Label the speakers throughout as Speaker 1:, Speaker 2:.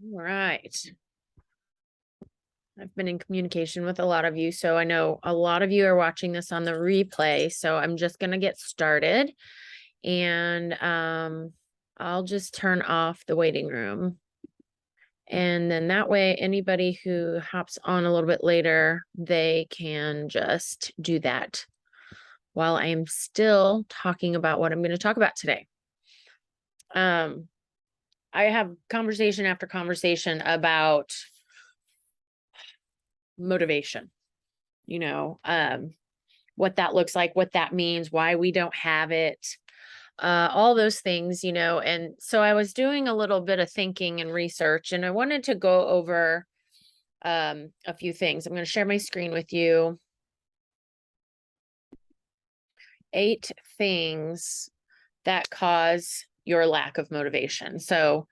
Speaker 1: All right. I've been in communication with a lot of you, so I know a lot of you are watching this on the replay. So I'm just going to get started and I'll just turn off the waiting room. And then that way, anybody who hops on a little bit later, they can just do that while I'm still talking about what I'm going to talk about today. I have conversation after conversation about motivation, you know, what that looks like, what that means, why we don't have it, all those things, And so I was doing a little bit of thinking and research, and I wanted to go over a few things. I'm going to share my screen with you. 8 things that cause your lack of motivation. So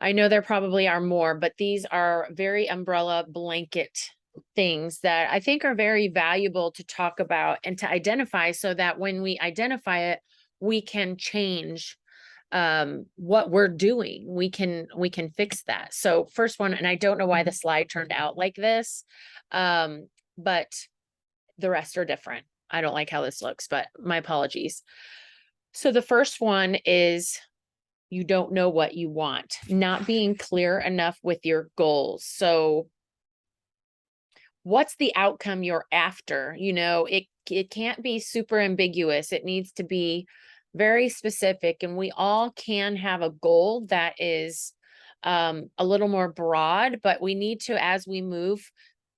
Speaker 1: I know there probably are more, but these are very umbrella blanket things that I think are very valuable to talk about and to identify, so that when we identify it, we can change what we're doing. We can fix that. So first one, and I don't know why the slide turned out like this, but the rest are different. I don't like how this looks, but my apologies. So the first one is you don't know what you want, not being clear enough with your goals. So what's the outcome you're after? It can't be super ambiguous. It needs to be very specific, and we all can have a goal that is a little more broad, but we need to, as we move,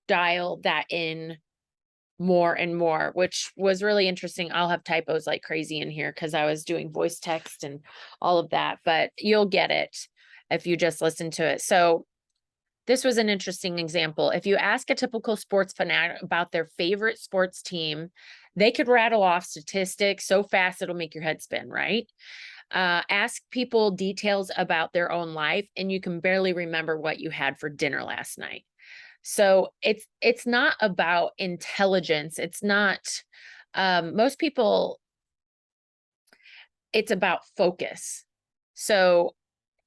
Speaker 1: dial that in more and more, which was really interesting. I'll have typos like crazy in here because I was doing voice text and all of that, but you'll get it if you just listen to it. So this was an interesting example. If you ask a typical sports fanatic about their favorite sports team, they could rattle off statistics so fast it'll make your head spin, right? Ask people details about their own life, and you can barely remember what you had for dinner last night. So it's not about intelligence. It's not most people, it's about focus. So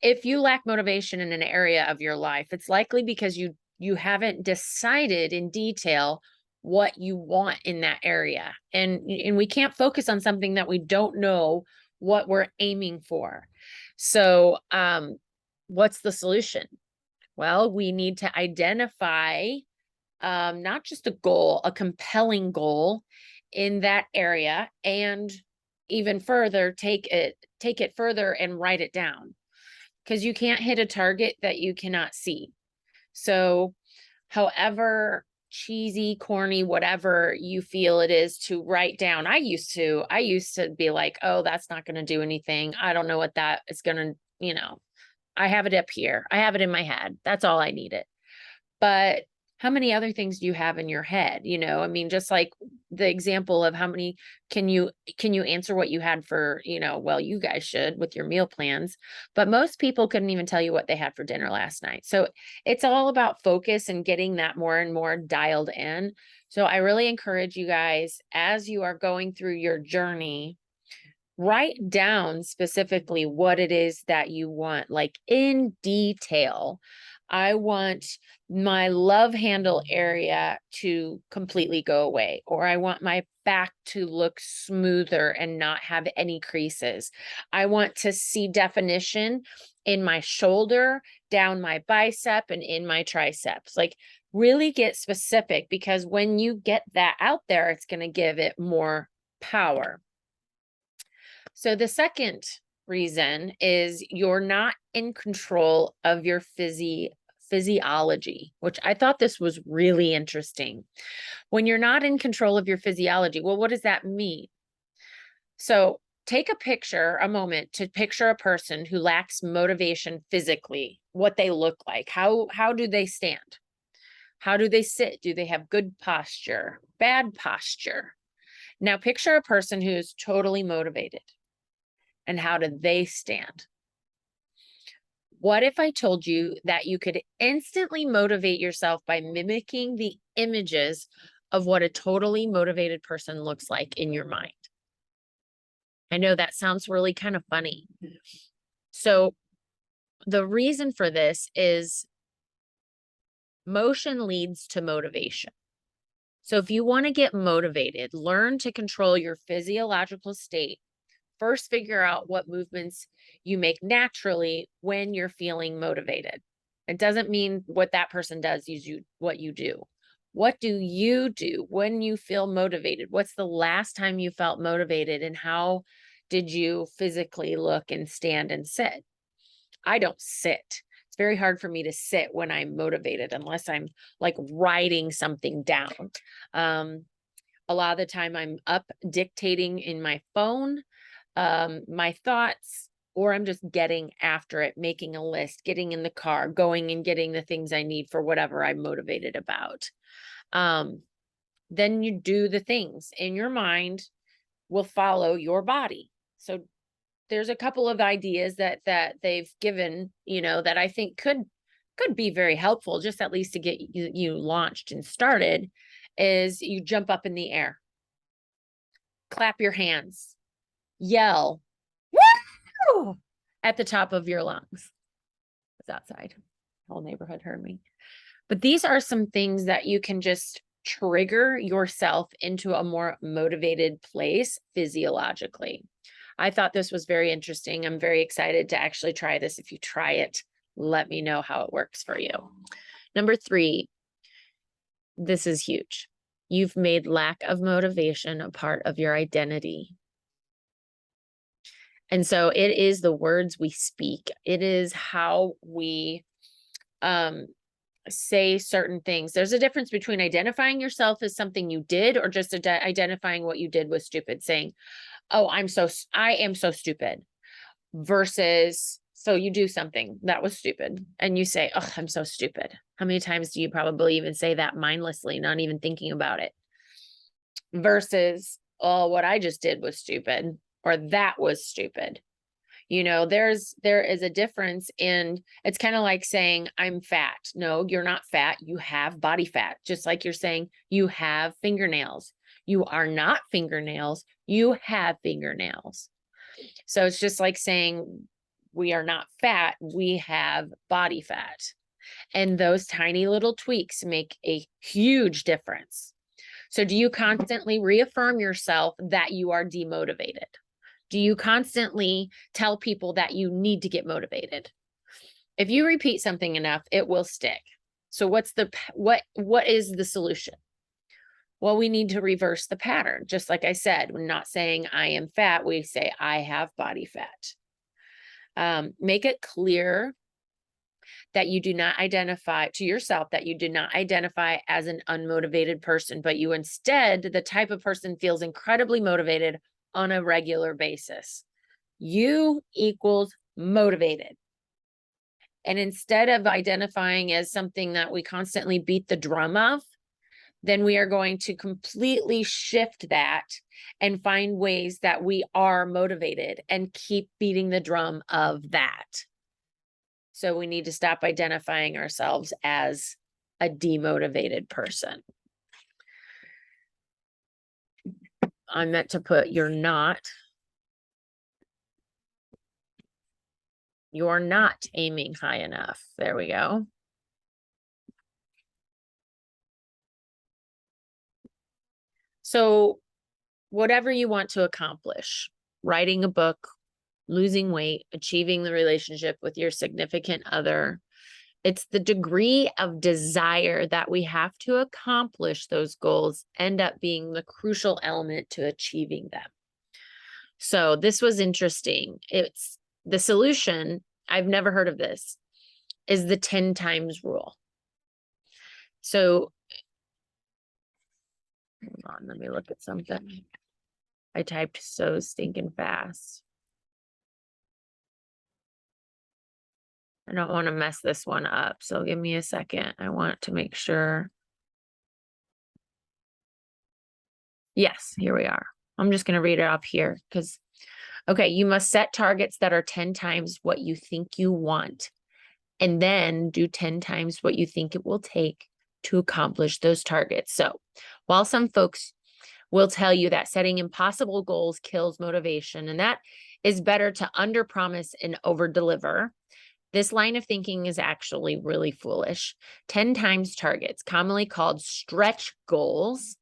Speaker 1: if you lack motivation in an area of your life, it's likely because you haven't decided in detail what you want in that area. And we can't focus on something that we don't know what we're aiming for. So what's the solution? Well, we need to identify not just a goal, a compelling goal in that area, and even further, take it further and write it down, because you can't hit a target that you cannot see. So, however cheesy, corny, whatever you feel it is to write down. I used to be like, oh, that's not going to do anything. I don't know what that is going to, I have it up here. I have it in my head. That's all I needed. But how many other things do you have in your head? I mean, just like the example of how many can you answer what you had for, well, you guys should with your meal plans, but most people couldn't even tell you what they had for dinner last night. So it's all about focus and getting that more and more dialed in. So I really encourage you guys, as you are going through your journey, write down specifically what it is that you want, like in detail. I want my love handle area to completely go away, or I want my back to look smoother and not have any creases. I want to see definition in my shoulder, down my bicep, and in my triceps. Like, really get specific, because when you get that out there, it's going to give it more power. So the second reason is you're not in control of your physiology, which I thought this was really interesting. When you're not in control of your physiology, well, what does that mean? So take a moment to picture a person who lacks motivation physically, what they look like. How do they stand? How do they sit? Do they have good posture, bad posture? Now picture a person who is totally motivated. And how do they stand? What if I told you that you could instantly motivate yourself by mimicking the images of what a totally motivated person looks like in your mind? I know that sounds really kind of funny. So The reason for this is motion leads to motivation. So if you want to get motivated, learn to control your physiological state. First, figure out what movements you make naturally when you're feeling motivated. It doesn't mean what that person does is what you do. What do you do when you feel motivated? What's the last time you felt motivated, and how did you physically look and stand and sit? I don't sit. It's very hard for me to sit when I'm motivated unless I'm like writing something down. A lot of the time I'm up dictating in my phone, my thoughts, or I'm just getting after it, making a list, getting in the car, going and getting the things I need for whatever I'm motivated about. Then you do the things, and your mind will follow your body. So there's a couple of ideas that they've given, that I think could be very helpful, just at least to get you launched and started. Is you jump up in the air, clap your hands, yell, woo, at the top of your lungs. It's outside. The whole neighborhood heard me. But these are some things that you can just trigger yourself into a more motivated place physiologically. I thought this was very interesting. I'm very excited to actually try this. If you try it, let me know how it works for you. Number 3, this is huge. You've made lack of motivation a part of your identity. And so it is the words we speak. It is how we say certain things. There's a difference between identifying yourself as something you did, or just identifying what you did was stupid, saying, oh, I am so stupid, versus, so you do something that was stupid and you say, oh, I'm so stupid. How many times do you probably even say that mindlessly, not even thinking about it? Versus, oh, what I just did was stupid, or that was stupid. There is a difference in, it's kind of like saying I'm fat. No, you're not fat. You have body fat. Just like you're saying you have fingernails. You are not fingernails. You have fingernails. So it's just like saying we are not fat. We have body fat. And those tiny little tweaks make a huge difference. So do you constantly reaffirm yourself that you are demotivated? Do you constantly tell people that you need to get motivated? If you repeat something enough, it will stick. So what is the solution? Well, we need to reverse the pattern. Just like I said, we're not saying I am fat. We say I have body fat. Make it clear that you do not identify to yourself, that you do not identify as an unmotivated person, but you instead, the type of person feels incredibly motivated on a regular basis. You equals motivated. And instead of identifying as something that we constantly beat the drum of, then we are going to completely shift that and find ways that we are motivated and keep beating the drum of that. So we need to stop identifying ourselves as a demotivated person. I meant to put you're not. You're not aiming high enough. There we go. So whatever you want to accomplish, writing a book, losing weight, achieving the relationship with your significant other, it's the degree of desire that we have to accomplish those goals end up being the crucial element to achieving them. So this was interesting. It's the solution. I've never heard of this, is the 10 times rule. So hold on, let me look at something. I typed so stinking fast. I don't want to mess this one up, so give me a second. I want to make sure. Yes, here we are. I'm just going to read it up here because, okay, you must set targets that are 10 times what you think you want, and then do 10 times what you think it will take to accomplish those targets. So while some folks will tell you that setting impossible goals kills motivation, and that is better to underpromise and overdeliver, This line of thinking is actually really foolish. 10 times targets, commonly called stretch goals,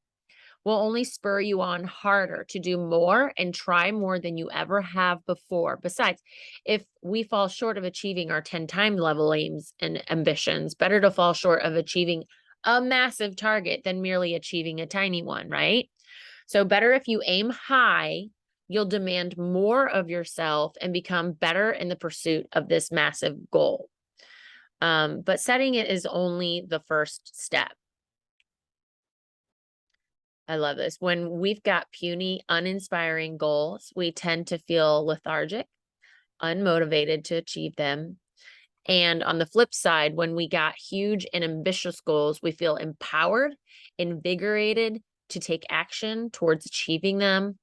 Speaker 1: will only spur you on harder to do more and try more than you ever have before. Besides, if we fall short of achieving our 10-time level aims and ambitions, better to fall short of achieving a massive target than merely achieving a tiny one, right? So, better if you aim high, you'll demand more of yourself and become better in the pursuit of this massive goal. But setting it is only the first step. I love this. When we've got puny, uninspiring goals, we tend to feel lethargic, unmotivated to achieve them. And on the flip side, when we got huge and ambitious goals, we feel empowered, invigorated to take action towards achieving them.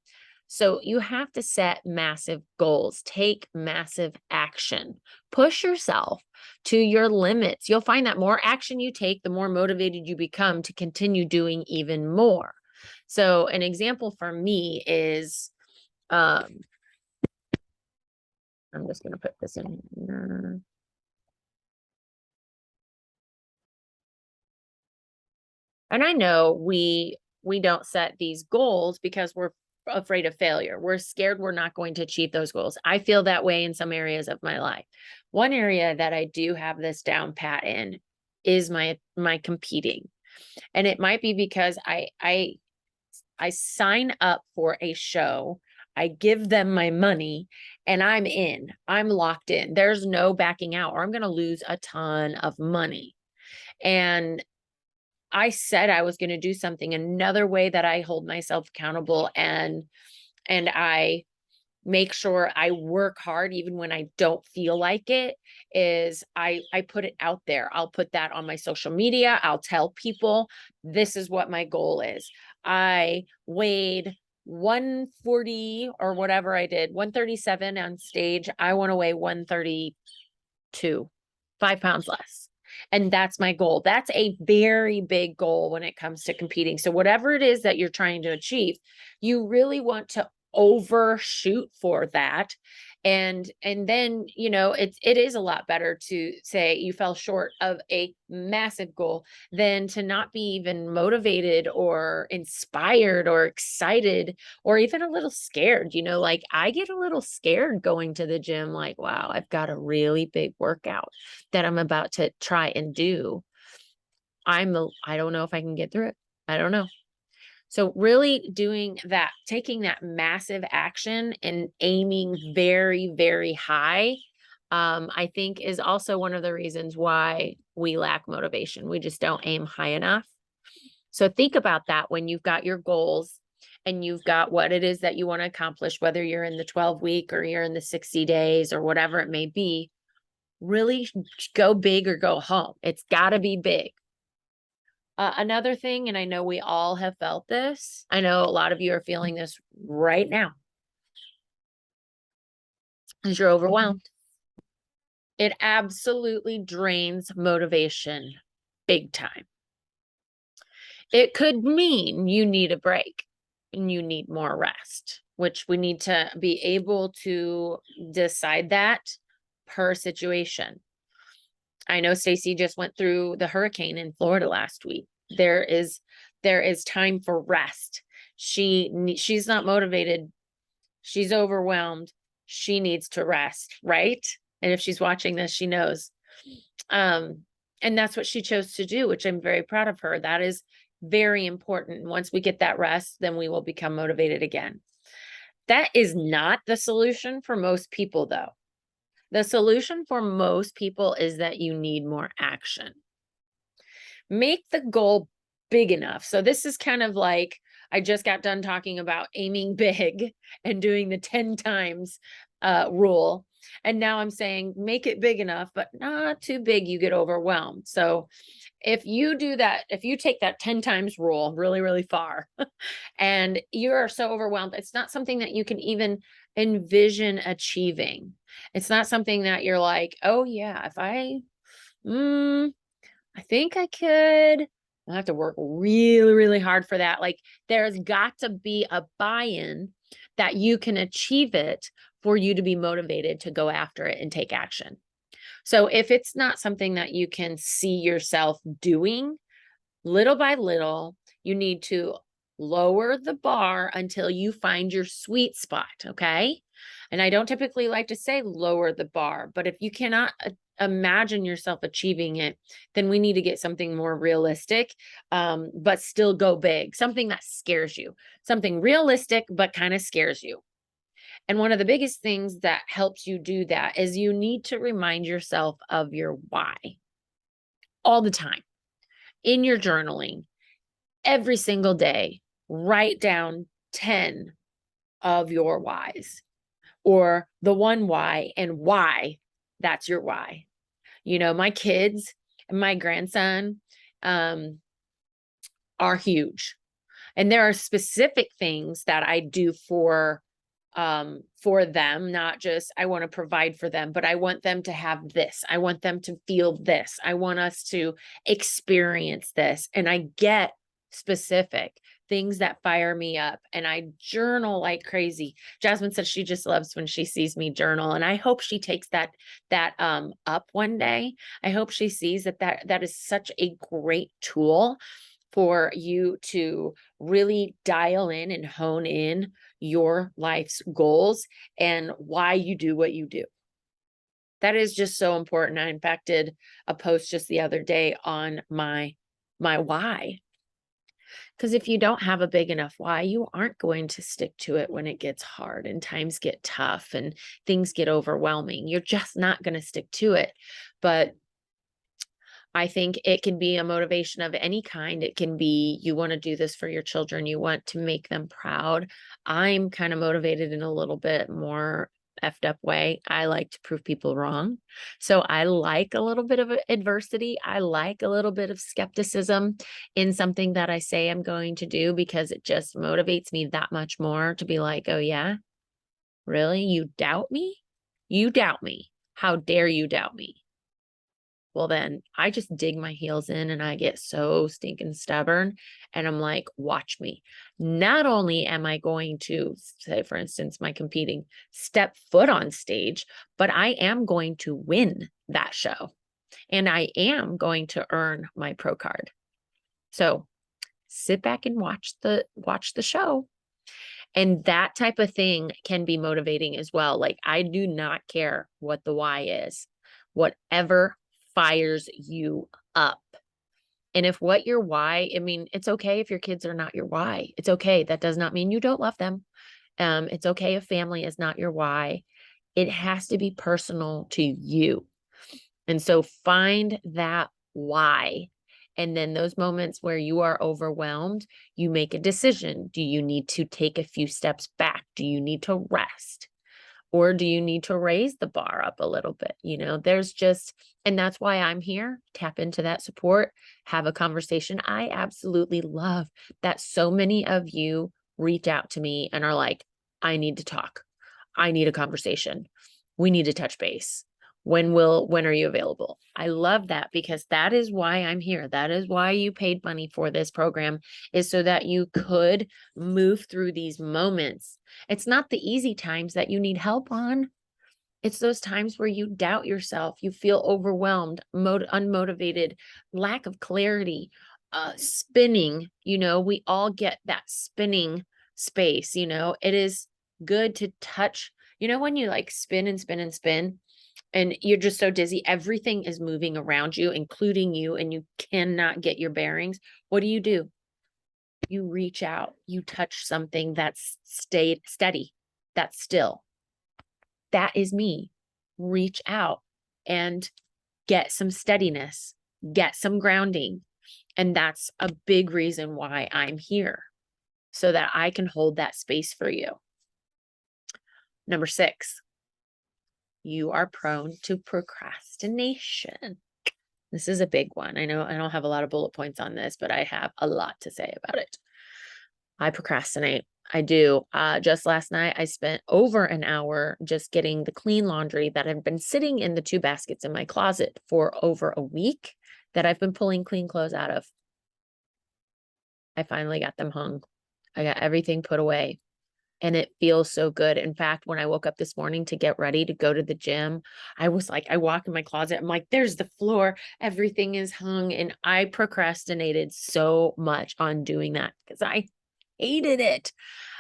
Speaker 1: So you have to set massive goals, take massive action, push yourself to your limits. You'll find that more action you take, the more motivated you become to continue doing even more. So an example for me is, um, I'm just going to put this in here. And I know we don't set these goals because we're afraid of failure. We're scared we're not going to achieve those goals. I feel that way in some areas of my life. One area that I do have this down pat in is my competing. And it might be because I sign up for a show, I give them my money, and I'm in. I'm locked in. There's no backing out, or I'm going to lose a ton of money. And I said I was going to do something. Another way that I hold myself accountable and I make sure I work hard even when I don't feel like it is I put it out there. I'll put that on my social media. I'll tell people this is what my goal is. I weighed 140 or whatever I did, 137 on stage. I want to weigh 132, 5 pounds less. And that's my goal. That's a very big goal when it comes to competing. So whatever it is that you're trying to achieve, you really want to overshoot for that. And then, it is a lot better to say you fell short of a massive goal than to not be even motivated or inspired or excited or even a little scared. Like I get a little scared going to the gym, like, wow, I've got a really big workout that I'm about to try and do. I don't know if I can get through it. I don't know. So really doing that, taking that massive action and aiming very, very high, I think is also one of the reasons why we lack motivation. We just don't aim high enough. So think about that when you've got your goals and you've got what it is that you want to accomplish, whether you're in the 12-week or you're in the 60 days or whatever it may be. Really go big or go home. It's got to be big. Another thing, and I know we all have felt this, I know a lot of you are feeling this right now, is you're overwhelmed. It absolutely drains motivation big time. It could mean you need a break and you need more rest, which we need to be able to decide that per situation. I know Stacy just went through the hurricane in Florida last week. There is time for rest. She's not motivated. She's overwhelmed. She needs to rest, right? And if she's watching this, she knows. And that's what she chose to do, which I'm very proud of her. That is very important. Once we get that rest, then we will become motivated again. That is not the solution for most people, though. The solution for most people is that you need more action. Make the goal big enough. So this is kind of like, I just got done talking about aiming big and doing the 10 times rule. And now I'm saying make it big enough, but not too big, you get overwhelmed. So if you do that, if you take that 10 times rule really, really far and you are so overwhelmed, it's not something that you can even envision achieving. It's not something that you're like, oh yeah, if I think I could. I have to work really, really hard for that. Like there's got to be a buy-in that you can achieve it for you to be motivated to go after it and take action. So if it's not something that you can see yourself doing, little by little, you need to lower the bar until you find your sweet spot, okay? And I don't typically like to say lower the bar, but if you cannot imagine yourself achieving it, then we need to get something more realistic, but still go big, something that scares you, something realistic, but kind of scares you. And one of the biggest things that helps you do that is you need to remind yourself of your why all the time in your journaling. Every single day, write down 10 of your whys, or the one why and why that's your why. You know, my kids and my grandson are huge. And there are specific things that I do for them, not just I want to provide for them, but I want them to have this. I want them to feel this. I want us to experience this. And I get specific things that fire me up, and I journal like crazy. Jasmine says she just loves when she sees me journal, and I hope she takes that up one day. I hope she sees that is such a great tool for you to really dial in and hone in your life's goals and why you do what you do. That is just so important. I in fact did a post just the other day on my why. Because if you don't have a big enough why, you aren't going to stick to it when it gets hard and times get tough and things get overwhelming. You're just not going to stick to it. But I think it can be a motivation of any kind. It can be you want to do this for your children, you want to make them proud. I'm kind of motivated in a little bit more effed up way. I like to prove people wrong. So I like a little bit of adversity. I like a little bit of skepticism in something that I say I'm going to do, because it just motivates me that much more to be like, oh, yeah, really? You doubt me? You doubt me. How dare you doubt me? Well, then I just dig my heels in and I get so stinking stubborn. And I'm like, watch me. Not only am I going to, say, for instance, my competing, step foot on stage, but I am going to win that show. And I am going to earn my pro card. So sit back and watch the show. And that type of thing can be motivating as well. Like, I do not care what the why is. Whatever fires you up. And if what your why, I mean, it's okay if your kids are not your why. It's okay. That does not mean you don't love them. It's okay if family is not your why. It has to be personal to you. And so find that why. And then those moments where you are overwhelmed, you make a decision. Do you need to take a few steps back? Do you need to rest? Or do you need to raise the bar up a little bit? You know, there's just, and that's why I'm here. Tap into that support, have a conversation. I absolutely love that so many of you reach out to me and are like, I need to talk. I need a conversation. We need to touch base. When are you available? I love that, because that is why I'm here. That is why you paid money for this program, is so that you could move through these moments. It's not the easy times that you need help on. It's those times where you doubt yourself, you feel overwhelmed, unmotivated, lack of clarity, spinning. You know, we all get that spinning space. You know, it is good to touch, you know, when you like spin and spin and spin, and you're just so dizzy, everything is moving around you, including you, and you cannot get your bearings. What do? You reach out, you touch something that's stayed steady, that's still. That is me. Reach out and get some steadiness, get some grounding. And that's a big reason why I'm here, so that I can hold that space for you. Number 6, you are prone to procrastination. This is a big one. I know I don't have a lot of bullet points on this, but I have a lot to say about it. I procrastinate. I do. Just last night, I spent over an hour just getting the clean laundry that had been sitting in the 2 baskets in my closet for over a week that I've been pulling clean clothes out of. I finally got them hung. I got everything put away. and it feels so good. In fact, when I woke up this morning to get ready to go to the gym, I was like, I walk in my closet, I'm like, there's the floor, everything is hung. And I procrastinated so much on doing that because I hated it.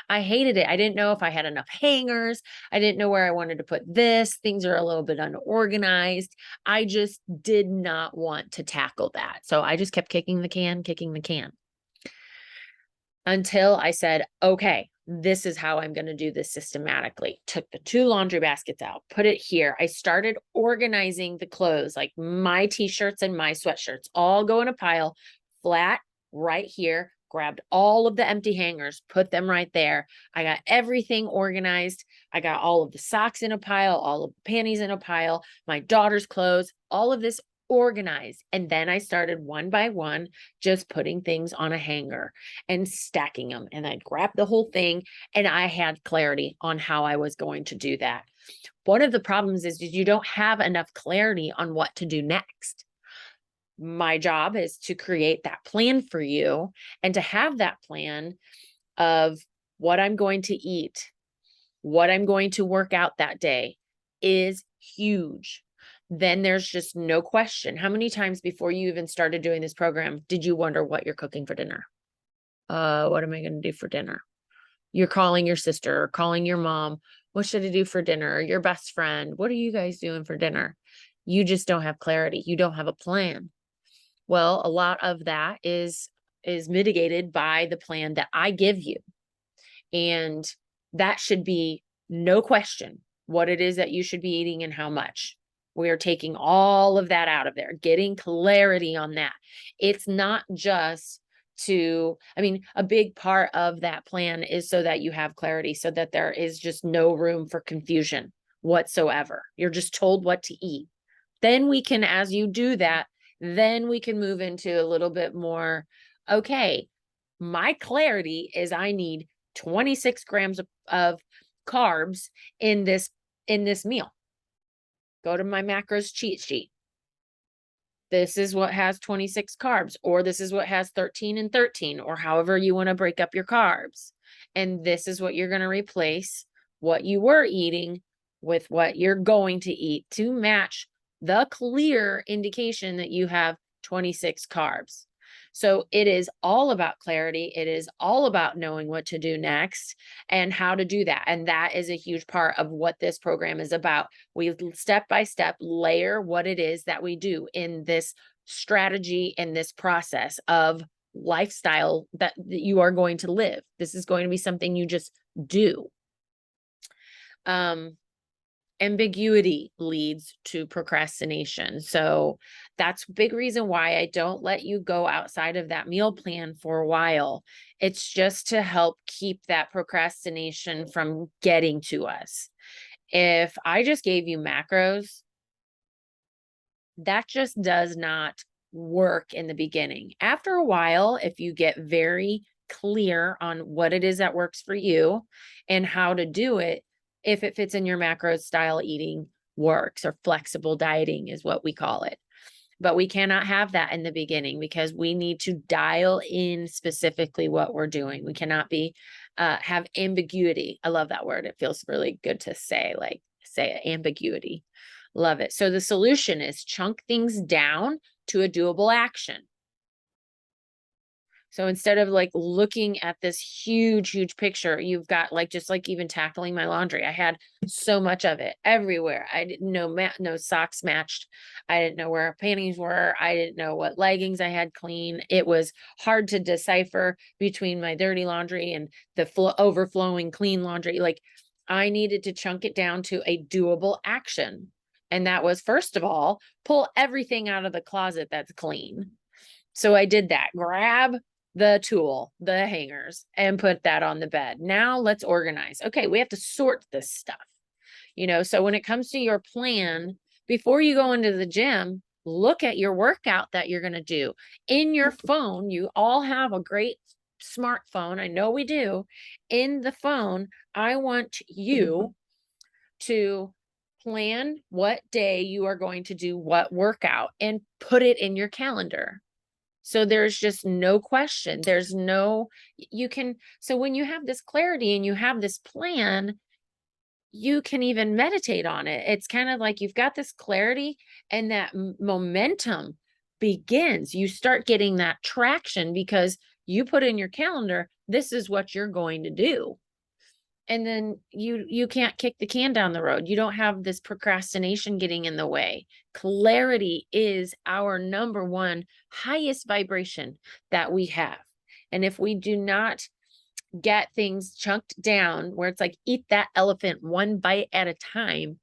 Speaker 1: I hated it. I didn't know if I had enough hangers. I didn't know where I wanted to put this. Things are a little bit unorganized. I just did not want to tackle that. So I just kept kicking the can until I said, okay, this is how I'm going to do this systematically. Took the 2 laundry baskets out, put it here. I started organizing the clothes, like my t-shirts and my sweatshirts all go in a pile flat right here. Grabbed all of the empty hangers, put them right there. I got everything organized. I got all of the socks in a pile, all of the panties in a pile, my daughter's clothes, all of this organized. And then I started one by one, just putting things on a hanger and stacking them. And I grabbed the whole thing and I had clarity on how I was going to do that. One of the problems is you don't have enough clarity on what to do next. My job is to create that plan for you and to have that plan of what I'm going to eat, what I'm going to work out that day is huge. Then there's just no question. How many times before you even started doing this program did you wonder what you're cooking for dinner? What am I going to do for dinner? You're calling your sister or calling your mom. What should I do for dinner? Or your best friend. What are you guys doing for dinner? You just don't have clarity. You don't have a plan. Well, a lot of that is mitigated by the plan that I give you. And that should be no question what it is that you should be eating and how much. We are taking all of that out of there, getting clarity on that. It's not just a big part of that plan is so that you have clarity, so that there is just no room for confusion whatsoever. You're just told what to eat. Then we can, as you do that, then we can move into a little bit more, okay, my clarity is I need 26 grams of carbs in this meal. Go to my macros cheat sheet. This is what has 26 carbs, or this is what has 13 and 13, or however you want to break up your carbs. And this is what you're going to replace what you were eating with what you're going to eat to match the clear indication that you have 26 carbs. So it is all about clarity. It is all about knowing what to do next and how to do that. And that is a huge part of what this program is about. We step by step layer what it is that we do in this strategy and this process of lifestyle that you are going to live. This is going to be something you just do. Ambiguity leads to procrastination. So that's a big reason why I don't let you go outside of that meal plan for a while. It's just to help keep that procrastination from getting to us. If I just gave you macros, that just does not work in the beginning. After a while, if you get very clear on what it is that works for you and how to do it, if it fits in your macros, style eating works, or flexible dieting is what we call it. But we cannot have that in the beginning because we need to dial in specifically what we're doing. We cannot have ambiguity. I love that word. It feels really good to say, ambiguity. Love it. So the solution is chunk things down to a doable action. So instead of looking at this huge picture, you've got just even tackling my laundry. I had so much of it everywhere. I didn't know no socks matched. I didn't know where panties were. I didn't know what leggings I had clean. It was hard to decipher between my dirty laundry and the overflowing clean laundry. I needed to chunk it down to a doable action. And that was, first of all, pull everything out of the closet that's clean. So I did that. Grab the tool, the hangers, and put that on the bed. Now let's organize. Okay, we have to sort this stuff. So when it comes to your plan, before you go into the gym, look at your workout that you're going to do. In your phone, you all have a great smartphone. I know we do. In the phone, I want you to plan what day you are going to do what workout and put it in your calendar. So there's just no question. There's no, you can, so when you have this clarity and you have this plan, you can even meditate on it. It's kind of like you've got this clarity and that momentum begins. You start getting that traction because you put in your calendar, this is what you're going to do. And then you can't kick the can down the road. You don't have this procrastination getting in the way. Clarity is our number one highest vibration that we have. And if we do not get things chunked down where it's like eat that elephant one bite at a time,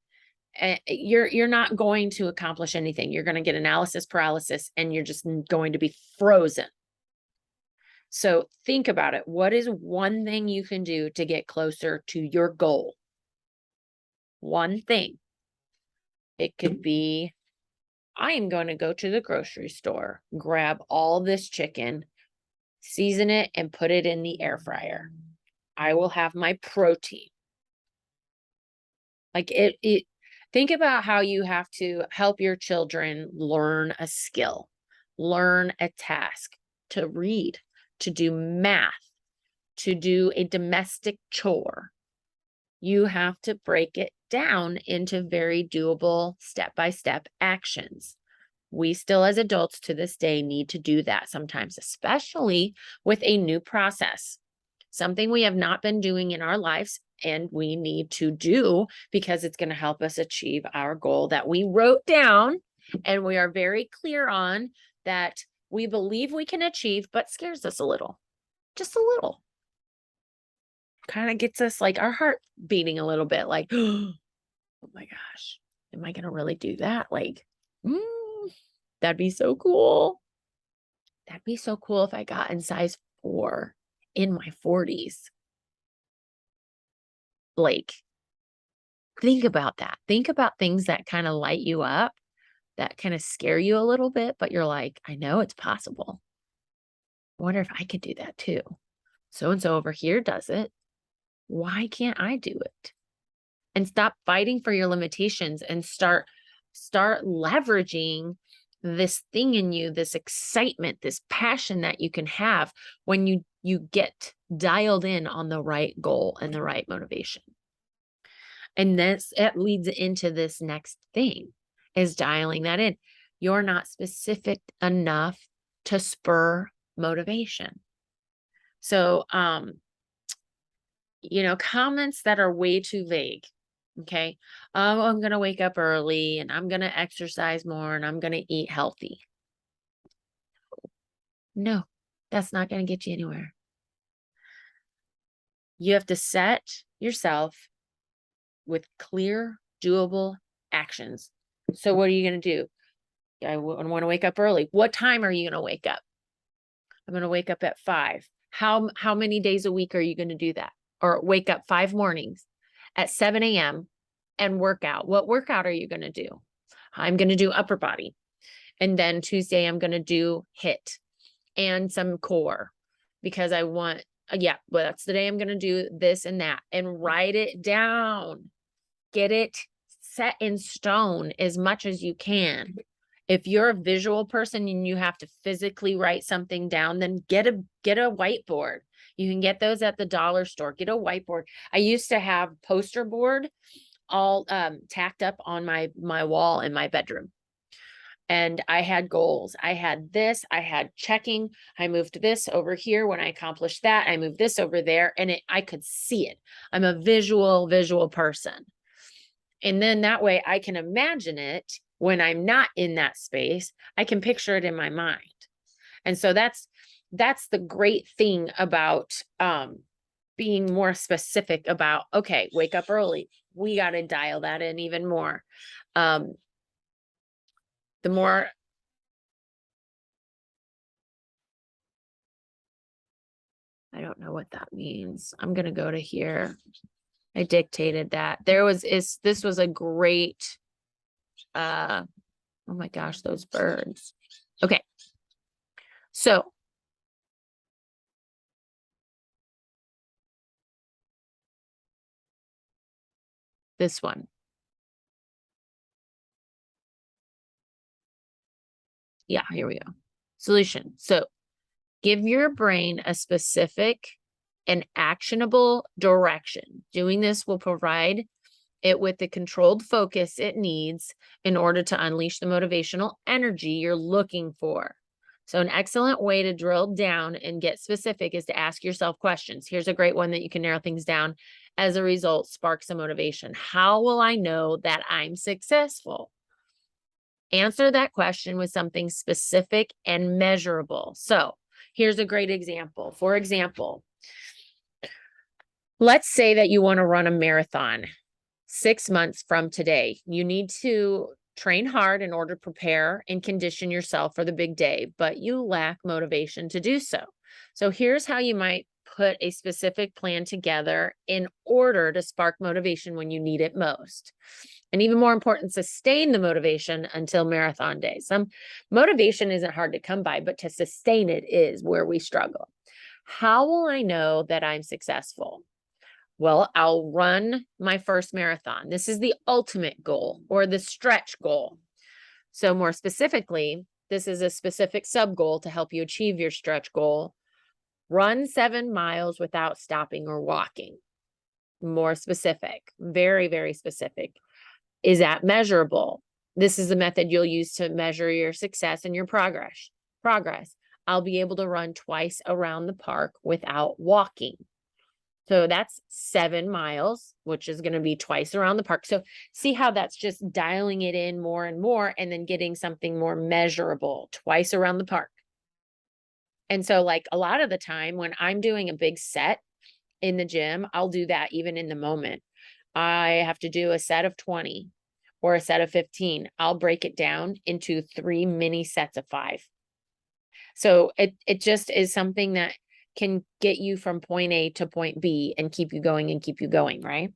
Speaker 1: you're not going to accomplish anything. You're going to get analysis paralysis and you're just going to be frozen. So think about it. What is one thing you can do to get closer to your goal? One thing. It could be, I am going to go to the grocery store, grab all this chicken, season it, and put it in the air fryer. I will have my protein. Like think about how you have to help your children learn a skill, learn a task, to read, to do math, to do a domestic chore. You have to break it down into very doable step-by-step actions. We still, as adults to this day, need to do that sometimes, especially with a new process, something we have not been doing in our lives and we need to do because it's going to help us achieve our goal that we wrote down and we are very clear on, that we believe we can achieve, but scares us a little, just a little. Kind of gets us like our heart beating a little bit, like, oh my gosh, am I going to really do that? Like, that'd be so cool. That'd be so cool if I got in size 4 in my 40s. Like, think about that. Think about things that kind of light you up, that kind of scare you a little bit, but you're like, I know it's possible. I wonder if I could do that too. So and so over here does it. Why can't I do it? And stop fighting for your limitations and start leveraging this thing in you, this excitement, this passion that you can have when you get dialed in on the right goal and the right motivation. And it leads into this next thing, is dialing that in. You're not specific enough to spur motivation. So, comments that are way too vague. Okay. I'm going to wake up early and I'm going to exercise more and I'm going to eat healthy. No, that's not going to get you anywhere. You have to set yourself with clear, doable actions. So what are you going to do? I want to wake up early. What time are you going to wake up? I'm going to wake up at 5. How many days a week are you going to do that? Or wake up 5 mornings at 7 a.m. and work out. What workout are you going to do? I'm going to do upper body. And then Tuesday, I'm going to do HIIT and some core because I want, well, that's the day I'm going to do this and that, and write it down. Get it set in stone as much as you can. If you're a visual person and you have to physically write something down, then get a whiteboard. You can get those at the dollar store. Get a whiteboard. I used to have poster board all tacked up on my wall in my bedroom. And I had goals. I had this, I had checking. I moved this over here. When I accomplished that, I moved this over there, and I could see it. I'm a visual person. And then that way I can imagine it when I'm not in that space. I can picture it in my mind. And so that's the great thing about being more specific about, okay, wake up early. We got to dial that in even more. The more, I don't know what that means. I'm going to go to here. I dictated that. This was a great, oh my gosh, those birds. Okay. So this one. Yeah, here we go. Solution. So give your brain a specific and actionable direction. Doing this will provide it with the controlled focus it needs in order to unleash the motivational energy you're looking for. So, an excellent way to drill down and get specific is to ask yourself questions. Here's a great one that you can narrow things down. As a result, spark some motivation. How will I know that I'm successful? Answer that question with something specific and measurable. So, here's a great example. For example, let's say that you want to run a marathon 6 months from today. You need to train hard in order to prepare and condition yourself for the big day, but you lack motivation to do so. So here's how you might put a specific plan together in order to spark motivation when you need it most. And even more important, sustain the motivation until marathon day. Some motivation isn't hard to come by, but to sustain it is where we struggle. How will I know that I'm successful? Well, I'll run my first marathon. This is the ultimate goal or the stretch goal. So, more specifically, this is a specific sub goal to help you achieve your stretch goal. Run 7 miles without stopping or walking. More specific, very, very specific. Is that measurable? This is the method you'll use to measure your success and your progress. I'll be able to run twice around the park without walking. So that's 7 miles, which is going to be twice around the park. So see how that's just dialing it in more and more and then getting something more measurable, twice around the park. And so like a lot of the time when I'm doing a big set in the gym, I'll do that even in the moment. I have to do a set of 20 or a set of 15. I'll break it down into 3 mini sets of 5. So it just is something that can get you from point A to point B and keep you going, right?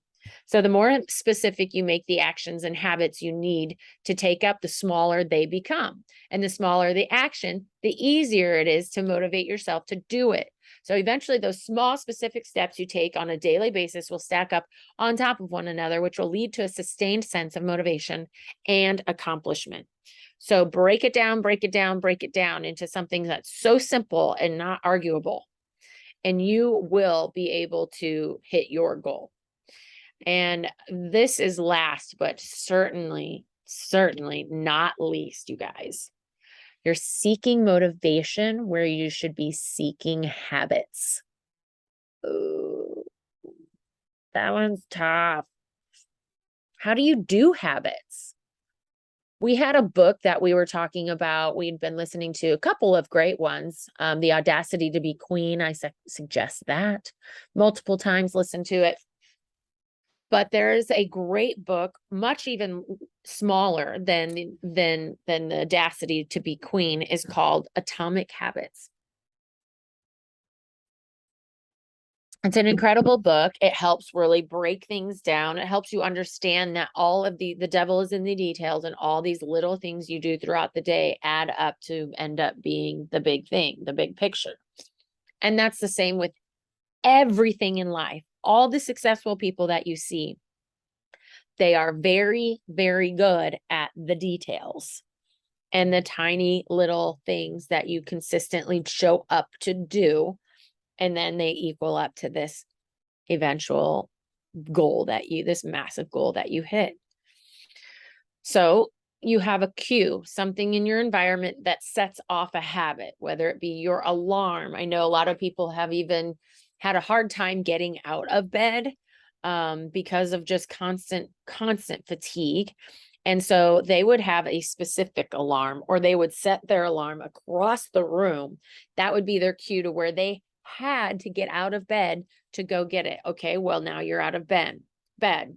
Speaker 1: So the more specific you make the actions and habits you need to take up, the smaller they become. And the smaller the action, the easier it is to motivate yourself to do it. So eventually those small specific steps you take on a daily basis will stack up on top of one another, which will lead to a sustained sense of motivation and accomplishment. So break it down into something that's so simple and not arguable. And you will be able to hit your goal. And this is last, but certainly not least, you guys. You're seeking motivation where you should be seeking habits. Ooh, that one's tough. How do you do habits? We had a book that we were talking about. We'd been listening to a couple of great ones. The Audacity to Be Queen. I suggest that multiple times. Listen to it. But there is a great book, much even smaller than the Audacity to Be Queen, is called Atomic Habits. It's an incredible book. It helps really break things down. It helps you understand that all of the devil is in the details, and all these little things you do throughout the day add up to end up being the big thing, the big picture. And that's the same with everything in life. All the successful people that you see, they are very, very good at the details and the tiny little things that you consistently show up to do. And then they equal up to this eventual goal this massive goal that you hit. So you have a cue, something in your environment that sets off a habit, whether it be your alarm. I know a lot of people have even had a hard time getting out of bed because of just constant fatigue. And so they would have a specific alarm, or they would set their alarm across the room. That would be their cue to where they had to get out of bed to go get it. Okay, well, now you're out of bed.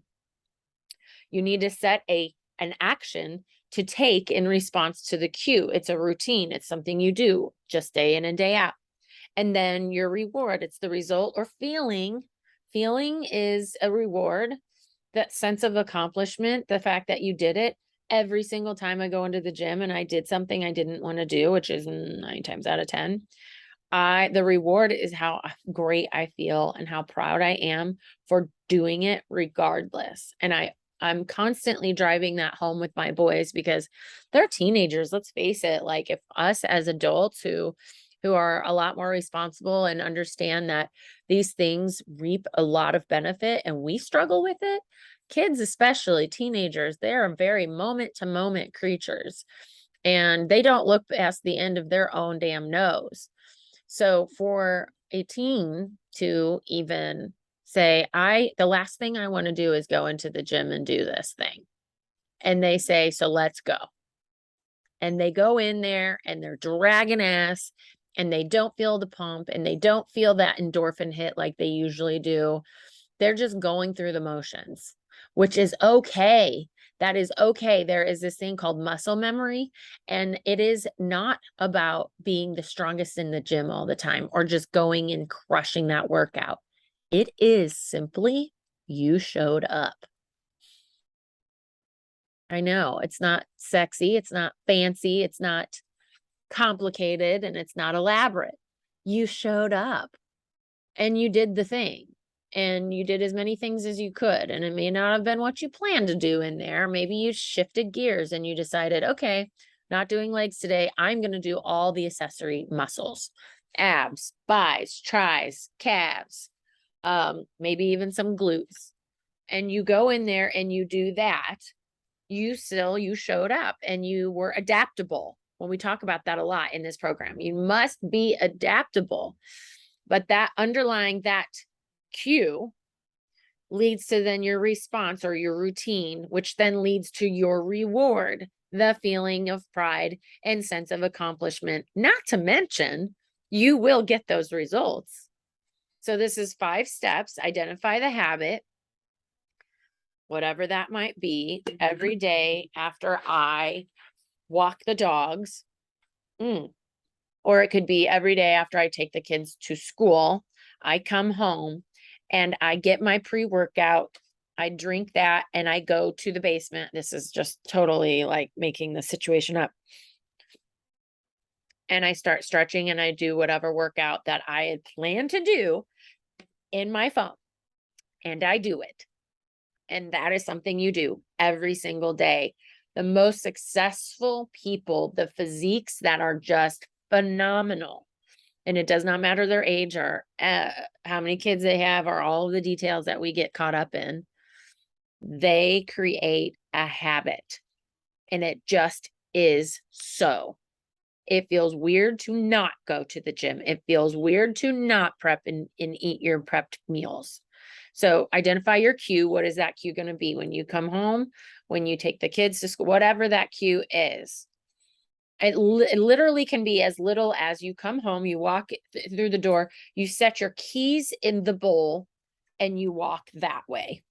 Speaker 1: You need to set an action to take in response to the cue. It's a routine. It's something you do just day in and day out. And then your reward, it's the result or feeling. Feeling is a reward, that sense of accomplishment, the fact that you did it. Every single time I go into the gym and I did something I didn't want to do, which is 9 times out of 10, the reward is how great I feel and how proud I am for doing it regardless. And I I'm constantly driving that home with my boys because they're teenagers. Let's face it. Like if us as adults who are a lot more responsible and understand that these things reap a lot of benefit and we struggle with it, kids, especially teenagers, they are very moment to moment creatures and they don't look past the end of their own damn nose. So for a teen to even say, the last thing I want to do is go into the gym and do this thing. And they say, so let's go. And they go in there and they're dragging ass and they don't feel the pump and they don't feel that endorphin hit like they usually do. They're just going through the motions, which is okay. That is okay. There is this thing called muscle memory, and it is not about being the strongest in the gym all the time or just going and crushing that workout. It is simply you showed up. I know it's not sexy, it's not fancy, it's not complicated, and it's not elaborate. You showed up and you did the thing. And you did as many things as you could. And it may not have been what you planned to do in there. Maybe you shifted gears and you decided, okay, not doing legs today. I'm going to do all the accessory muscles, abs, bis, tris, calves, maybe even some glutes. And you go in there and you do that. You showed up and you were adaptable. When we talk about that a lot in this program, you must be adaptable. But that underlying that cue leads to then your response or your routine, which then leads to your reward, the feeling of pride and sense of accomplishment. Not to mention, you will get those results. So this is 5 steps. Identify the habit, whatever that might be, every day after I walk the dogs. Or it could be every day after I take the kids to school, I come home and I get my pre-workout, I drink that, and I go to the basement. This is just totally like making the situation up. And I start stretching and I do whatever workout that I had planned to do in my phone. And I do it. And that is something you do every single day. The most successful people, the physiques that are just phenomenal, and it does not matter their age or how many kids they have or all of the details that we get caught up in, they create a habit, and it just is so. It feels weird to not go to the gym. It feels weird to not prep and eat your prepped meals. So identify your cue. What is that cue going to be when you come home, when you take the kids to school, whatever that cue is? It literally can be as little as you come home, you walk through the door, you set your keys in the bowl, and you walk that way.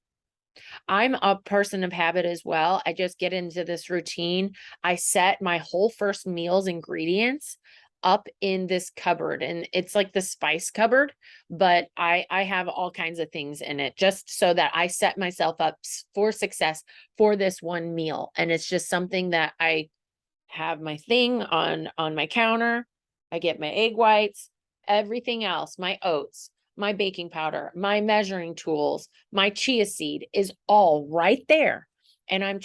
Speaker 1: I'm a person of habit as well. I just get into this routine. I set my whole first meal's ingredients up in this cupboard, and it's like the spice cupboard, but I have all kinds of things in it just so that I set myself up for success for this one meal. And it's just something that I have my thing on my counter. I get my egg whites, everything else, my oats, my baking powder, my measuring tools, my chia seed is all right there. And I'm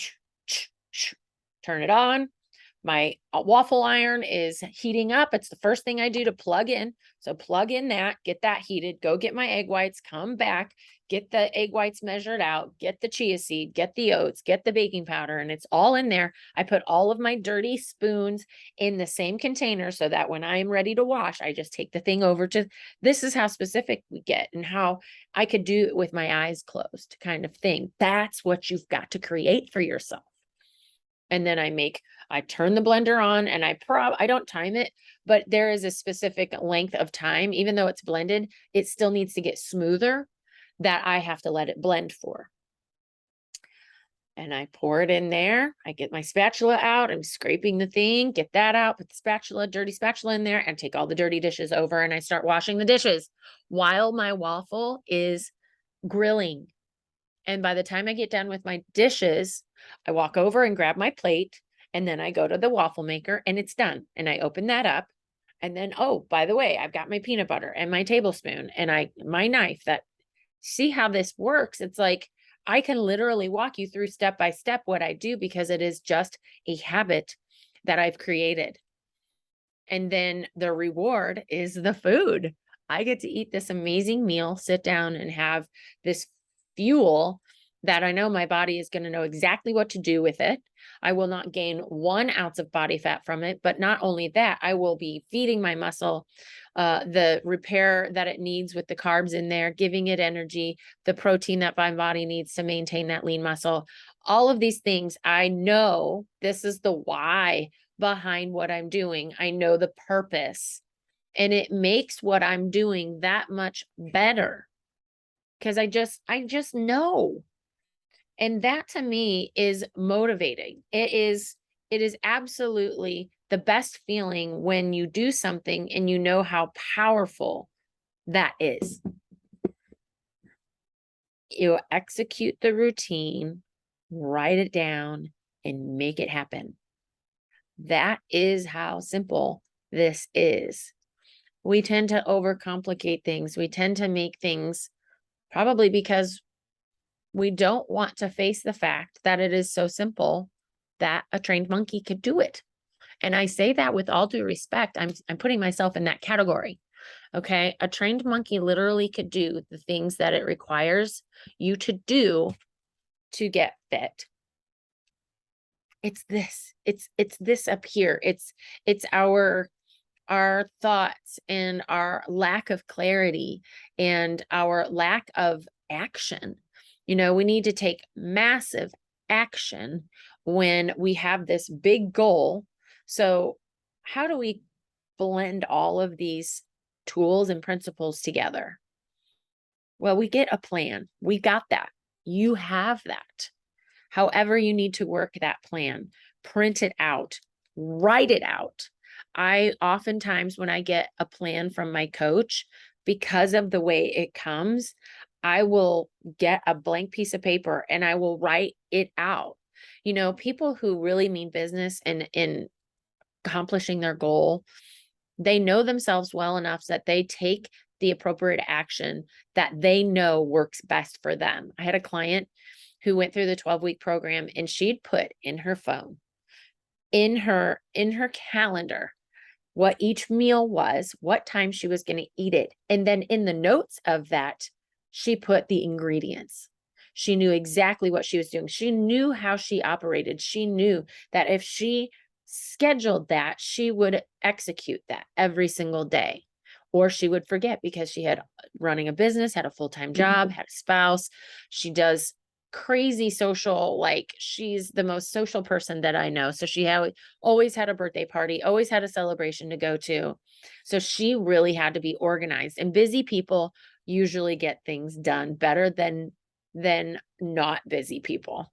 Speaker 1: turn it on. My waffle iron is heating up. It's the first thing I do to plug in. So plug in that, get that heated, go get my egg whites, come back, get the egg whites measured out, get the chia seed, get the oats, get the baking powder, and it's all in there. I put all of my dirty spoons in the same container so that when I'm ready to wash, I just take the thing over to, this is how specific we get and how I could do it with my eyes closed kind of thing. That's what you've got to create for yourself. And then I turn the blender on and I don't time it, but there is a specific length of time, even though it's blended, it still needs to get smoother that I have to let it blend for. And I pour it in there. I get my spatula out. I'm scraping the thing, get that out, put the dirty spatula in there and take all the dirty dishes over. And I start washing the dishes while my waffle is grilling. And by the time I get done with my dishes, I walk over and grab my plate, and then I go to the waffle maker and it's done. And I open that up. And then, oh, by the way, I've got my peanut butter and my tablespoon and my knife. That see how this works. It's like I can literally walk you through step by step what I do because it is just a habit that I've created. And then the reward is the food. I get to eat this amazing meal, sit down and have this fuel that I know my body is going to know exactly what to do with it. I will not gain 1 ounce of body fat from it. But not only that, I will be feeding my muscle the repair that it needs with the carbs in there, giving it energy, the protein that my body needs to maintain that lean muscle. All of these things, I know this is the why behind what I'm doing. I know the purpose, and it makes what I'm doing that much better because I just know. And that to me is motivating. It is absolutely the best feeling when you do something and you know how powerful that is. You execute the routine, write it down, and make it happen. That is how simple this is. We tend to overcomplicate things. We tend to make things probably because we don't want to face the fact that it is so simple that a trained monkey could do it. And I say that with all due respect. I'm putting myself in that category. Okay? A trained monkey literally could do the things that it requires you to do to get fit. It's this. It's this up here. It's our thoughts and our lack of clarity and our lack of action. We need to take massive action when we have this big goal. So, how do we blend all of these tools and principles together? Well, we get a plan. We got that. You have that. However, you need to work that plan, print it out, write it out. I oftentimes, when I get a plan from my coach, because of the way it comes, I will get a blank piece of paper and I will write it out. People who really mean business and in accomplishing their goal, they know themselves well enough that they take the appropriate action that they know works best for them. I had a client who went through the 12-week program and she'd put in her phone, in her calendar, what each meal was, what time she was going to eat it. And then in the notes of that, she put the ingredients. She knew exactly what she was doing. She knew how she operated. She knew that if she scheduled that, she would execute that every single day. Or she would forget because she had running a business, had a full-time job, had a spouse. She does crazy social, like she's the most social person that I know. So she always had a birthday party, always had a celebration to go to. So she really had to be organized, and busy people usually get things done better than not busy people.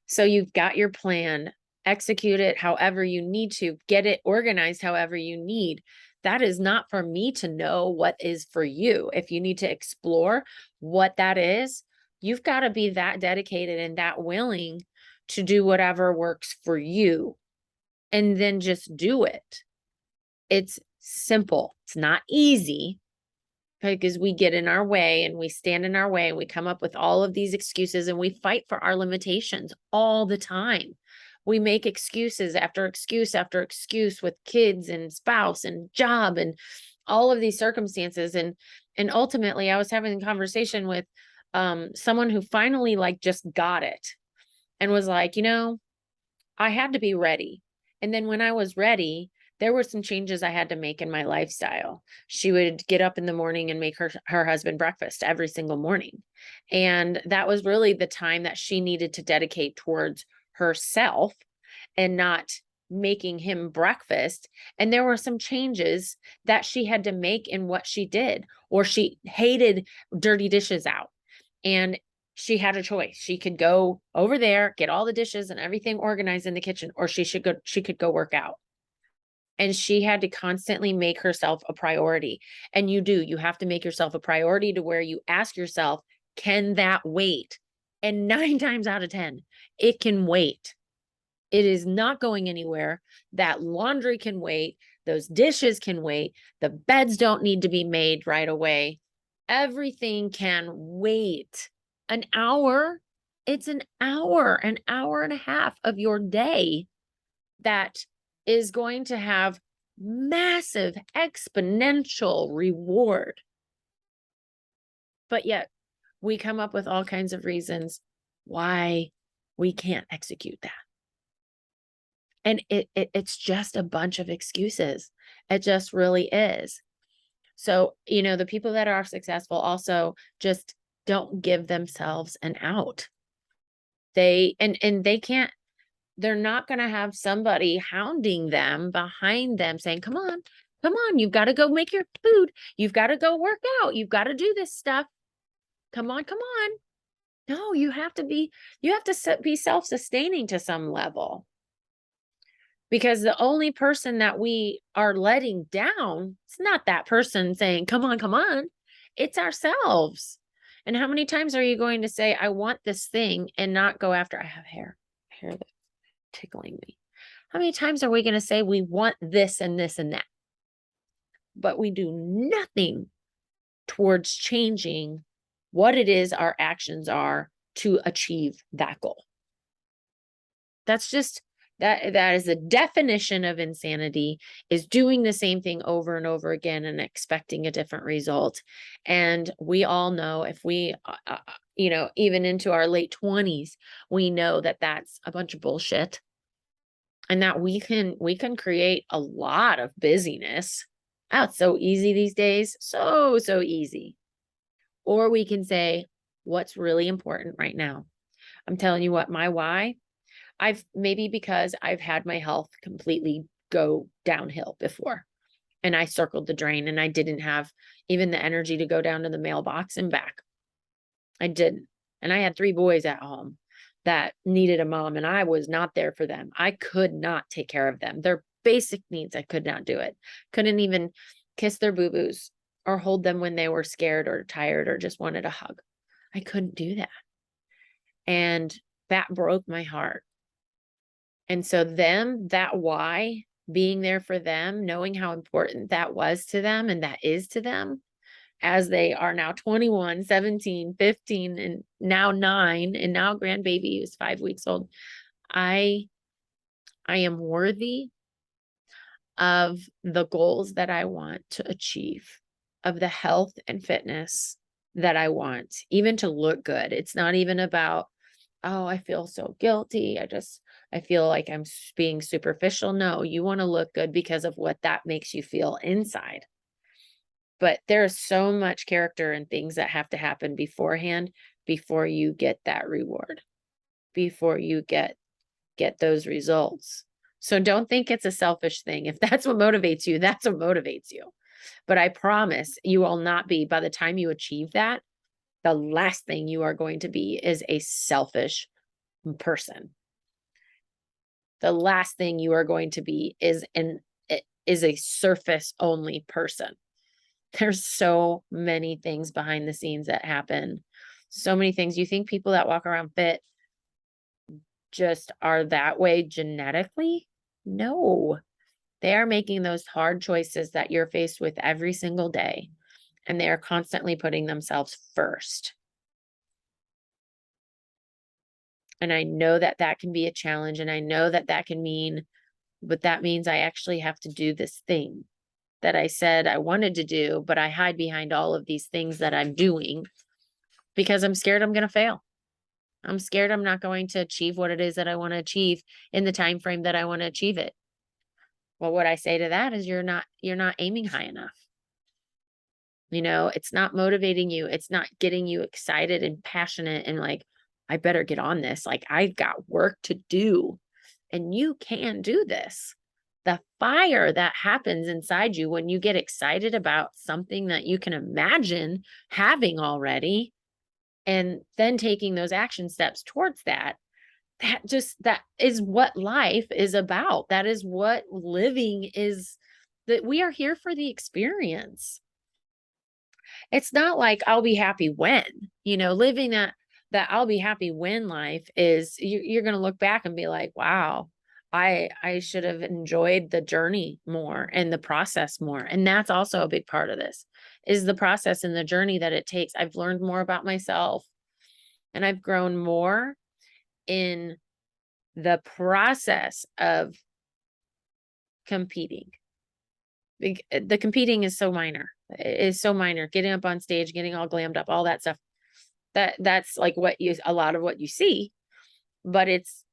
Speaker 1: So you've got your plan, execute it however you need to, get it organized however you need. That is not for me to know what is for you. If you need to explore what that is, you've got to be that dedicated and that willing to do whatever works for you, and then just do it. It's simple. It's not easy because we get in our way and we stand in our way and we come up with all of these excuses and we fight for our limitations all the time. We make excuses after excuse after excuse with kids and spouse and job and all of these circumstances. And ultimately I was having a conversation with someone who finally just got it and was like, I had to be ready. And then when I was ready, there were some changes I had to make in my lifestyle. She would get up in the morning and make her husband breakfast every single morning. And that was really the time that she needed to dedicate towards herself and not making him breakfast. And there were some changes that she had to make in what she did, or she hated dirty dishes out. And she had a choice. She could go over there, get all the dishes and everything organized in the kitchen, or she could go work out. And she had to constantly make herself a priority. And you have to make yourself a priority to where you ask yourself, can that wait? And 9 times out of 10, it can wait. It is not going anywhere. That laundry can wait. Those dishes can wait. The beds don't need to be made right away. Everything can wait. An hour, it's an hour and a half of your day that is going to have massive exponential reward. But yet we come up with all kinds of reasons why we can't execute that. And it's just a bunch of excuses. It just really is. So, the people that are successful also just don't give themselves an out. And they can't, they're not going to have somebody hounding them behind them saying, come on, you've got to go make your food. You've got to go work out. You've got to do this stuff. Come on, come on. No, you have to be self-sustaining to some level. Because the only person that we are letting down, it's not that person saying, come on. It's ourselves. And how many times are you going to say, I want this thing and not go after, I have hair that's tickling me. How many times are we going to say we want this and this and that? But we do nothing towards changing what it is our actions are to achieve that goal. That's just that is the definition of insanity, is doing the same thing over and over again and expecting a different result. And we all know, if we even into our late 20s, we know that that's a bunch of bullshit, and that we can create a lot of busyness. Oh, it's so easy these days. So easy. Or we can say, what's really important right now? I'm telling you what, my why, maybe because I've had my health completely go downhill before, and I circled the drain, and I didn't have even the energy to go down to the mailbox and back. I didn't. And I had 3 boys at home that needed a mom, and I was not there for them. I could not take care of them. Their basic needs, I could not do it. Couldn't even kiss their boo-boos or hold them when they were scared or tired or just wanted a hug. I couldn't do that. And that broke my heart. And so that why, being there for them, knowing how important that was to them and that is to them, as they are now 21, 17, 15, and now 9, and now grandbaby who's 5 weeks old. I am worthy of the goals that I want to achieve, of the health and fitness that I want, even to look good. It's not even about, oh, I feel so guilty. I feel like I'm being superficial. No, you want to look good because of what that makes you feel inside. But there's so much character and things that have to happen beforehand before you get that reward, before you get those results. So don't think it's a selfish thing. If that's what motivates you, that's what motivates you. But I promise you will not be, by the time you achieve that, the last thing you are going to be is a selfish person. The last thing you are going to be is a surface only person. There's so many things behind the scenes that happen. So many things. You think people that walk around fit just are that way genetically? No. They are making those hard choices that you're faced with every single day, and they are constantly putting themselves first. And I know that that can be a challenge, and I know that that can mean, but that means I actually have to do this thing that I said I wanted to do, but I hide behind all of these things that I'm doing because I'm scared I'm going to fail. I'm scared I'm not going to achieve what it is that I want to achieve in the time frame that I want to achieve it. Well, what I say to that is you're not aiming high enough. It's not motivating you. It's not getting you excited and passionate and like, I better get on this. Like, I've got work to do, and you can do this. The fire that happens inside you when you get excited about something that you can imagine having already, and then taking those action steps towards that, that is what life is about. That is what living is, that we are here for the experience. It's not like I'll be happy when, living that I'll be happy when life is, you're going to look back and be like, wow, I should have enjoyed the journey more and the process more. And that's also a big part of this, is the process and the journey that it takes. I've learned more about myself. And I've grown more in the process of competing. The competing is so minor. It is so minor. Getting up on stage, getting all glammed up, all that stuff. That's like a lot of what you see, but it's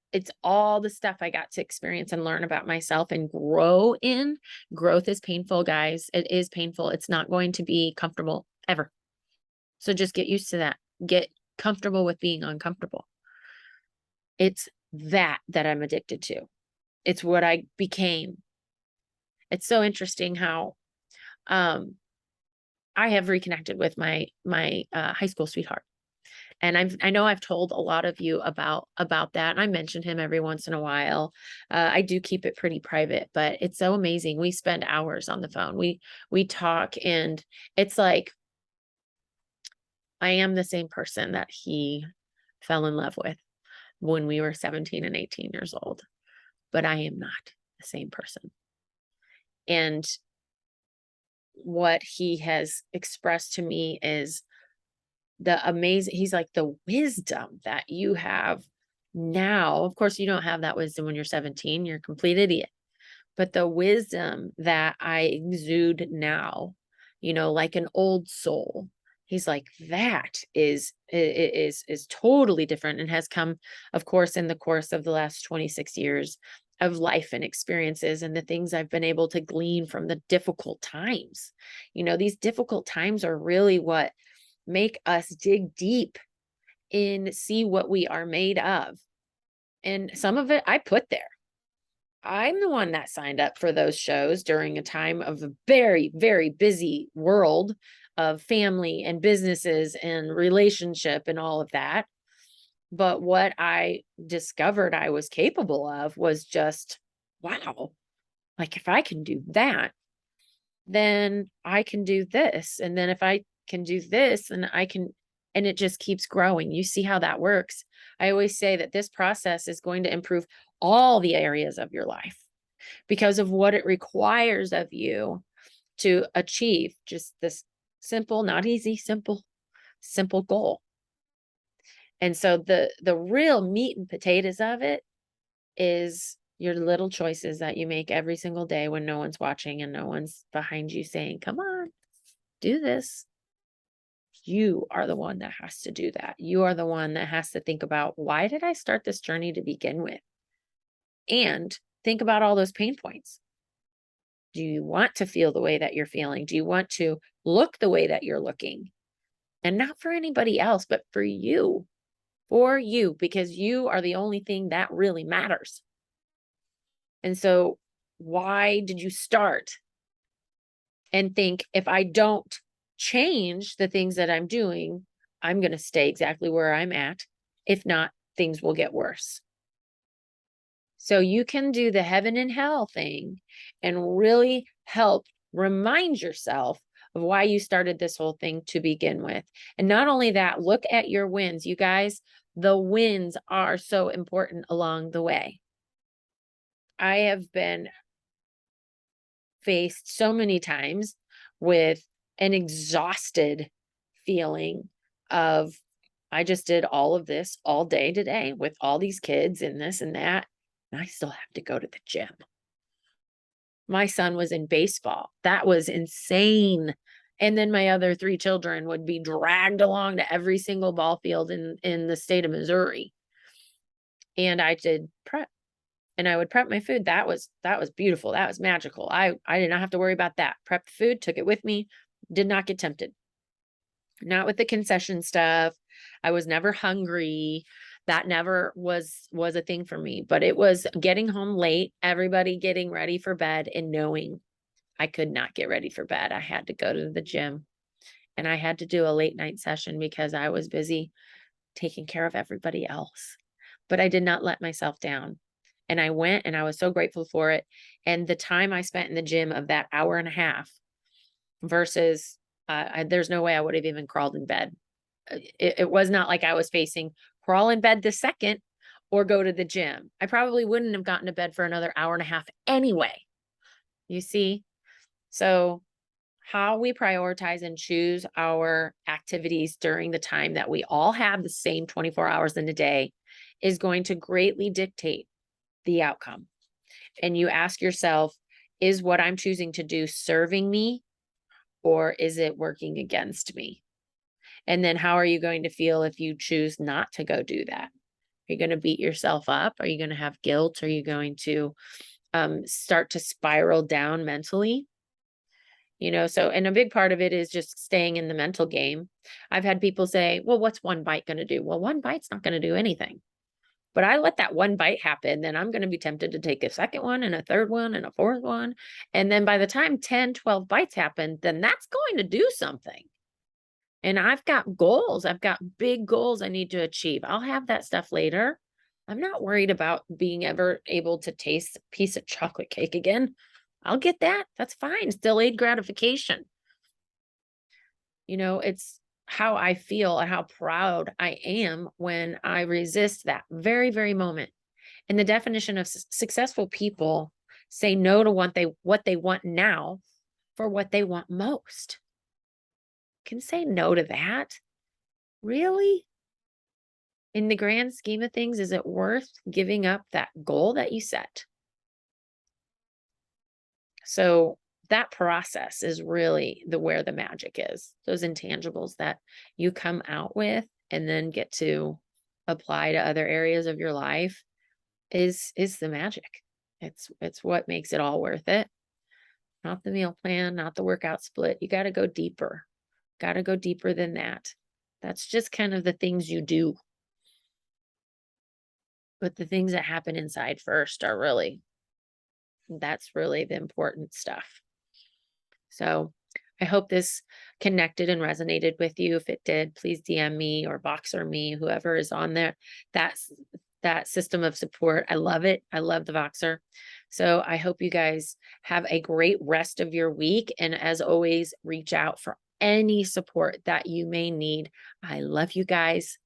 Speaker 1: all the stuff I got to experience and learn about myself and grow in. Growth is painful, guys. It is painful. It's not going to be comfortable ever. So just get used to that. Get comfortable with being uncomfortable. It's that I'm addicted to. It's what I became. It's so interesting how I have reconnected with my high school sweetheart. And I know I've told a lot of you about that. And I mention him every once in a while. I do keep it pretty private, but it's so amazing. We spend hours on the phone. We talk, and it's like I am the same person that he fell in love with when we were 17 and 18 years old, but I am not the same person. And what he has expressed to me is he's like, the wisdom that you have now. Of course, you don't have that wisdom when you're 17, you're a complete idiot. But the wisdom that I exude now, like an old soul, he's like, that is totally different, and has come, of course, in the course of the last 26 years of life and experiences, and the things I've been able to glean from the difficult times. These difficult times are really what make us dig deep and see what we are made of. And some of it I put there. I'm the one that signed up for those shows during a time of a very, very busy world of family and businesses and relationship and all of that. But what I discovered I was capable of was just, wow, like if I can do that, then I can do this. And then if I can do this, and I can, and it just keeps growing. You see how that works. I always say that this process is going to improve all the areas of your life because of what it requires of you to achieve just this simple, not easy, simple goal. And so the real meat and potatoes of it is your little choices that you make every single day when no one's watching and no one's behind you saying, come on, do this. You are the one that has to do that. You are the one that has to think about, why did I start this journey to begin with? And think about all those pain points. Do you want to feel the way that you're feeling? Do you want to look the way that you're looking? And not for anybody else, but for you, because you are the only thing that really matters. And so why did you start and think, if I don't change the things that I'm doing, I'm going to stay exactly where I'm at. If not, things will get worse. So you can do the heaven and hell thing and really help remind yourself of why you started this whole thing to begin with. And not only that, look at your wins. You guys, the wins are so important along the way. I have been faced so many times with an exhausted feeling of, I just did all of this all day today with all these kids and this and that, and I still have to go to the gym. My son was in baseball. That was insane. And then my other 3 children would be dragged along to every single ball field in the state of Missouri. And I did prep. And I would prep my food. That was beautiful. That was magical. I did not have to worry about that. Prepped food, took it with me, did not get tempted. Not with the concession stuff. I was never hungry. That never was a thing for me, but it was getting home late, everybody getting ready for bed, and knowing I could not get ready for bed. I had to go to the gym, and I had to do a late night session because I was busy taking care of everybody else. But I did not let myself down. And I went, and I was so grateful for it. And the time I spent in the gym of that hour and a half versus there's no way I would have even crawled in bed. It was not like I was facing crawl in bed the second or go to the gym. I probably wouldn't have gotten to bed for another hour and a half anyway. You see? So how we prioritize and choose our activities during the time that we all have the same 24 hours in a day is going to greatly dictate the outcome. And you ask yourself, is what I'm choosing to do serving me or is it working against me? And then how are you going to feel if you choose not to go do that? Are you going to beat yourself up? Are you going to have guilt? Are you going to start to spiral down mentally? So, and a big part of it is just staying in the mental game. I've had people say, well, what's one bite going to do? Well, one bite's not going to do anything. But I let that one bite happen, then I'm going to be tempted to take a second one and a third one and a fourth one. And then by the time 10, 12 bites happen, then that's going to do something. And I've got goals. I've got big goals I need to achieve. I'll have that stuff later. I'm not worried about being ever able to taste a piece of chocolate cake again. I'll get that. That's fine. It's delayed gratification. It's how I feel and how proud I am when I resist that very, very moment. And the definition of successful people say no to what they want now for what they want most. Can say no to that? Really? In the grand scheme of things, is it worth giving up that goal that you set? So that process is really where the magic is. Those intangibles that you come out with and then get to apply to other areas of your life is the magic. It's what makes it all worth it. Not the meal plan, not the workout split. You got to go deeper. Got to go deeper than that. That's just kind of the things you do. But the things that happen inside first that's really the important stuff. So I hope this connected and resonated with you. If it did, please DM me or Boxer me, whoever is on there. That's that system of support. I love it. I love the Voxer. So I hope you guys have a great rest of your week. And as always, reach out for any support that you may need. I love you guys.